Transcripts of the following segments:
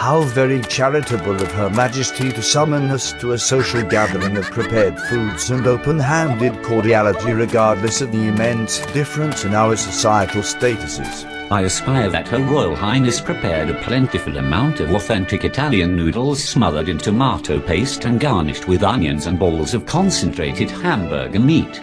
How very charitable of Her Majesty to summon us to a social gathering of prepared foods and open-handed cordiality regardless of the immense difference in our societal statuses. I aspire that Her Royal Highness prepared a plentiful amount of authentic Italian noodles smothered in tomato paste and garnished with onions and balls of concentrated hamburger meat.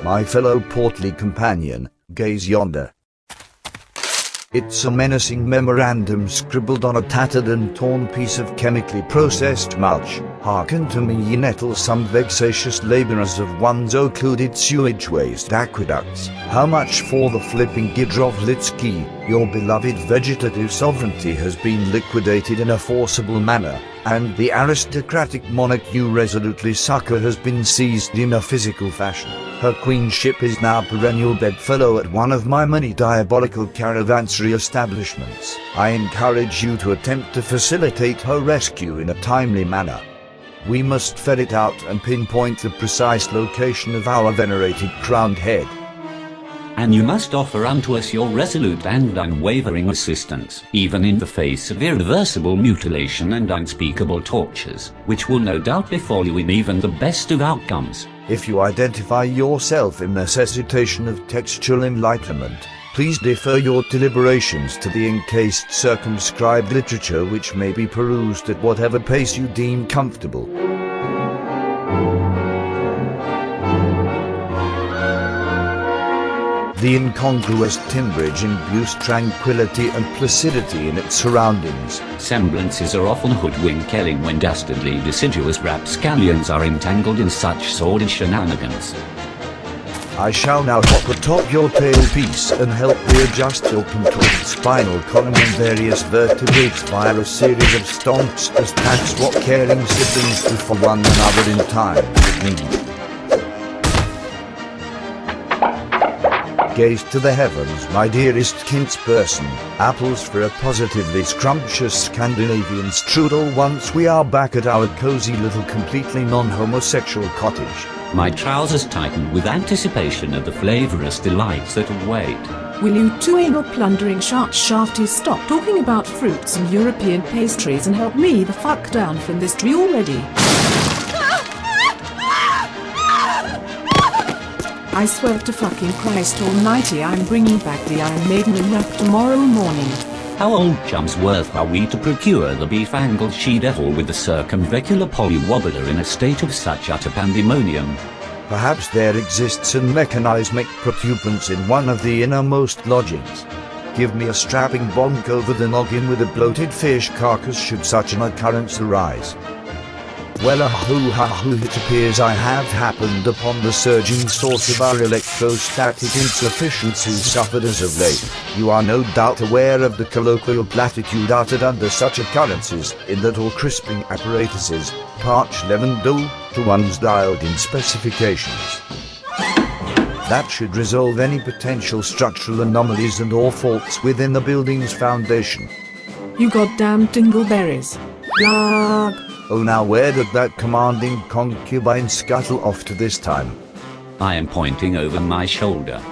My fellow portly companion, gaze yonder. It's a menacing memorandum scribbled on a tattered and torn piece of chemically processed mulch. Hearken to me, ye nettlesome vexatious labourers of one's occluded sewage waste aqueducts. How much for the flipping Gidrovlitsky? Your beloved vegetative sovereignty has been liquidated in a forcible manner, and the aristocratic monarch you resolutely succour has been seized in a physical fashion. Her queenship is now perennial bedfellow at one of my many diabolical caravansary establishments. I encourage you to attempt to facilitate her rescue in a timely manner. We must ferret out and pinpoint the precise location of our venerated crowned head. And you must offer unto us your resolute and unwavering assistance, even in the face of irreversible mutilation and unspeakable tortures, which will no doubt befall you in even the best of outcomes. If you identify yourself in necessitation of textual enlightenment, please defer your deliberations to the encased circumscribed literature which may be perused at whatever pace you deem comfortable. The incongruous timbrage imbues tranquility and placidity in its surroundings. Semblances are often hoodwinking when dastardly deciduous rapscallions are entangled in such sordid shenanigans. I shall now hop atop your tailpiece and help readjust your contorted spinal column and various vertebrates via a series of stomps as that's what caring siblings do for one another in time of need. Gaze to the heavens, my dearest kinsperson. Apples for a positively scrumptious Scandinavian strudel once we are back at our cozy little completely non-homosexual cottage. My trousers tighten with anticipation of the flavorous delights that await. Will you two anal plundering shafties stop talking about fruits and European pastries and help me the fuck down from this tree already? I swear to fucking Christ almighty I'm bringing back the Iron Maiden in rap tomorrow morning. How old chum's worth are we to procure the befangled she-devil with the circumvecular polywobbler in a state of such utter pandemonium? Perhaps there exists a mechanismic protuberance in one of the innermost lodgings. Give me a strapping bonk over the noggin with a bloated fish carcass should such an occurrence arise. Well, it appears I have happened upon the surging source of our electrostatic insufficiency suffered as of late. You are no doubt aware of the colloquial platitude uttered under such occurrences, in that all crisping apparatuses, parch leavened dough, to one's dialed-in specifications. That should resolve any potential structural anomalies and or faults within the building's foundation. You goddamn dingleberries. Blag. Oh, now where did that commanding concubine scuttle off to this time? I am pointing over my shoulder.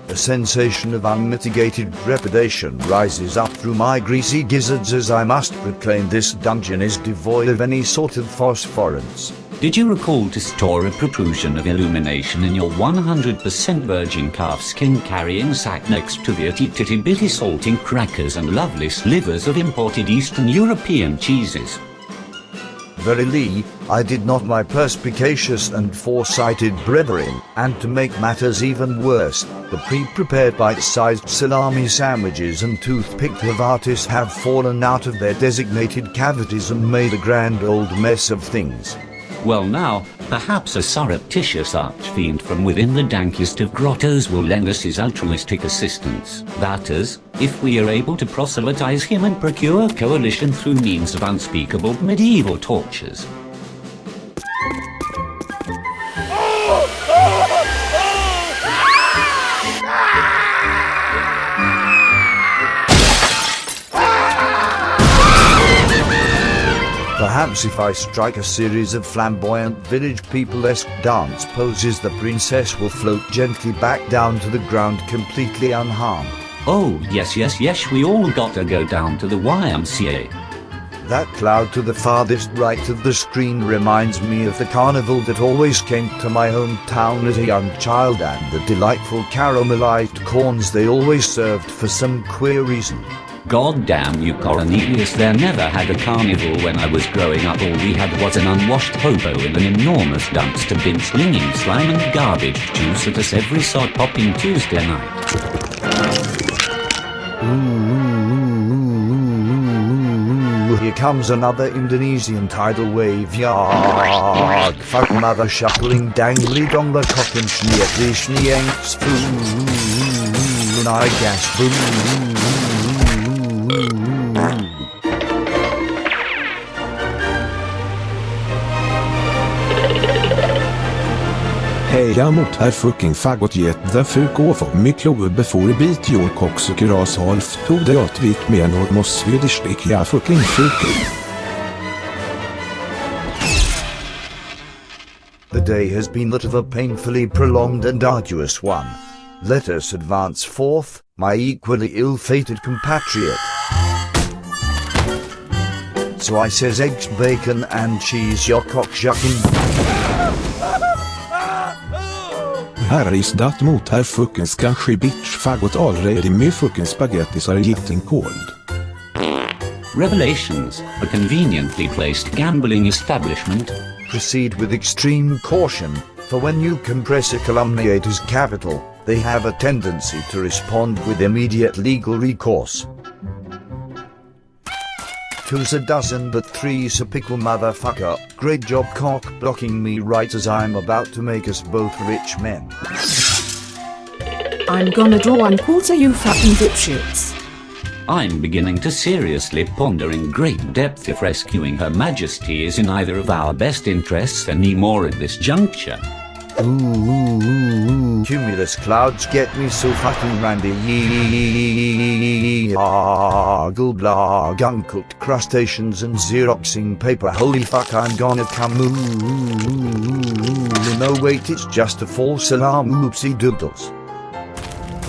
A sensation of unmitigated trepidation rises up through my greasy gizzards as I must proclaim this dungeon is devoid of any sort of phosphorance. Did you recall to store a protrusion of illumination in your 100% virgin calf skin carrying sack next to the itty-bitty salting crackers and lovely slivers of imported Eastern European cheeses? Verily, I did not, my perspicacious and foresighted brethren, and to make matters even worse, the pre-prepared bite-sized salami sandwiches and toothpicked artists have fallen out of their designated cavities and made a grand old mess of things. Well now, perhaps a surreptitious archfiend from within the dankest of grottos will lend us his altruistic assistance. That is, if we are able to proselytize him and procure coalition through means of unspeakable medieval tortures. Perhaps if I strike a series of flamboyant village people-esque dance poses, the princess will float gently back down to the ground completely unharmed. Oh yes, we all gotta go down to the YMCA. That cloud to the farthest right of the screen reminds me of the carnival that always came to my hometown as a young child and the delightful caramelized corns they always served for some queer reason. God damn you, Cornelius, there never had a carnival when I was growing up. All we had was an unwashed hobo in an enormous dumpster bin slinging slime and garbage juice at us every sod-popping Tuesday night. Here comes another Indonesian tidal wave. Yarg, fuck Mothershuckling, Dangly, Dongler, Cockney Capers, Schneeanks, and I gas boom. Heja mot her fucking faggot get the fuck off of me club before beat your cocksucker ass half to the outwit me nor mos Swedish stick ya fucking fucking. The day has been that of a painfully prolonged and arduous one. Let us advance forth, my equally ill-fated compatriot. So I says eggs, bacon and cheese, your cockshucking. Här is dat mot her fucking skashy bitch faggot already me fucking spaghettis are getting cold. Revelations, a conveniently placed gambling establishment. Proceed with extreme caution, for when you compress a calumniator's capital, they have a tendency to respond with immediate legal recourse. Two's a dozen but three's a pickle, motherfucker. Great job cock blocking me right as I'm about to make us both rich men. I'm gonna draw and quarter you fucking dipshits. I'm beginning to seriously ponder in great depth if rescuing Her Majesty is in either of our best interests anymore at this juncture. Cumulus clouds get me so fucking randy. Blah, uncooked crustaceans and xeroxing paper. Holy fuck, I'm gonna come. No wait, it's just a false alarm. Oopsie doodles.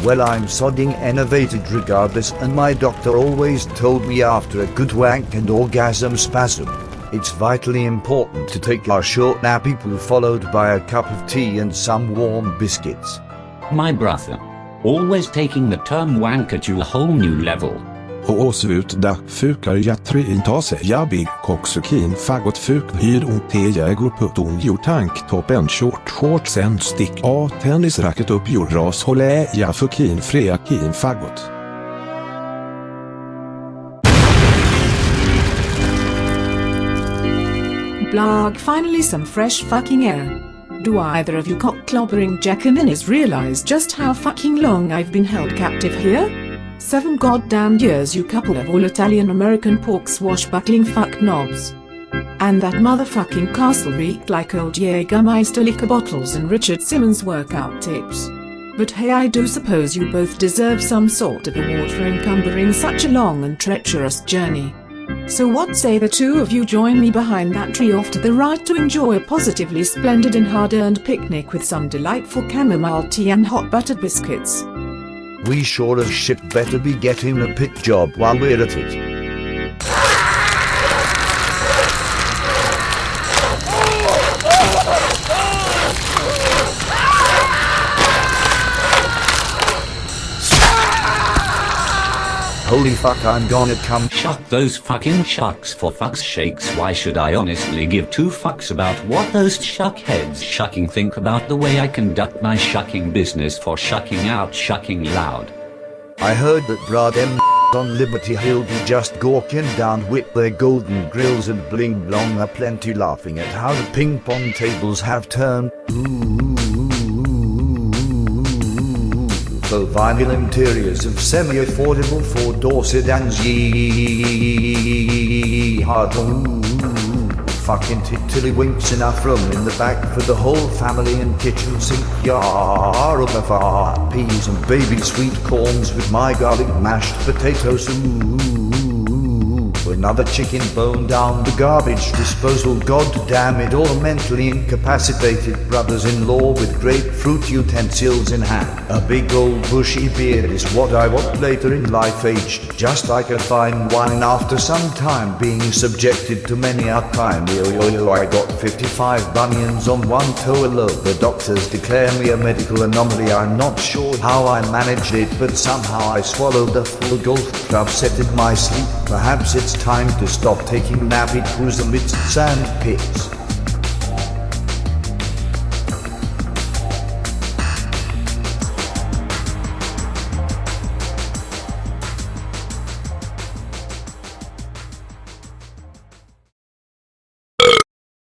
Well, I'm sodding enervated regardless, and my doctor always told me after a good wank and orgasm spasm, it's vitally important to take our short nappy poo followed by a cup of tea and some warm biscuits. My brother, always taking the term wanker to a whole new level. Håsvuta fukar jatrin ta sig jabbig kocksukin faggot fuk hyr on te jägor putton jord tanktoppen shorts en stick a tennisracket upp jord ras hålle ja fukin freakin faggot. Blag, finally some fresh fucking air. Do either of you cock-clobbering jackaminis realize just how fucking long I've been held captive here? 7 goddamn years, you couple of all Italian-American pork swashbuckling fuck knobs. And that motherfucking castle reeked like old Jägermeister liquor bottles and Richard Simmons workout tapes. But hey, I do suppose you both deserve some sort of award for encumbering such a long and treacherous journey. So what say the two of you join me behind that tree off to the right to enjoy a positively splendid and hard-earned picnic with some delightful chamomile tea and hot buttered biscuits. We sure as shit better be getting a pit job while we're at it. Holy fuck, I'm gonna come. Shuck those fucking shucks, for fuck's shakes. Why should I honestly give two fucks about what those shuckheads shucking think about the way I conduct my shucking business for shucking out shucking loud? I heard that brad M on Liberty Hill be just gawking down with their golden grills and bling blong aplenty, laughing at how the ping pong tables have turned. For vinyl interiors of semi-affordable 4-door sedans. Fucking tiddlywinks, enough room in the back for the whole family and kitchen sink. Peas and baby sweet corns with my garlic mashed potatoes. And Another chicken bone down the garbage disposal. God damn it all. Mentally incapacitated brothers-in-law with grapefruit utensils in hand. A big old bushy beard is what I want later in life, aged just like a fine wine after some time being subjected to many a crime. I got 55 bunions on one toe alone. The doctors declare me a medical anomaly. I'm not sure how I managed it, but somehow I swallowed a full golf club set in my sleep. Perhaps it's time to stop taking nappy poos amidst sand pits.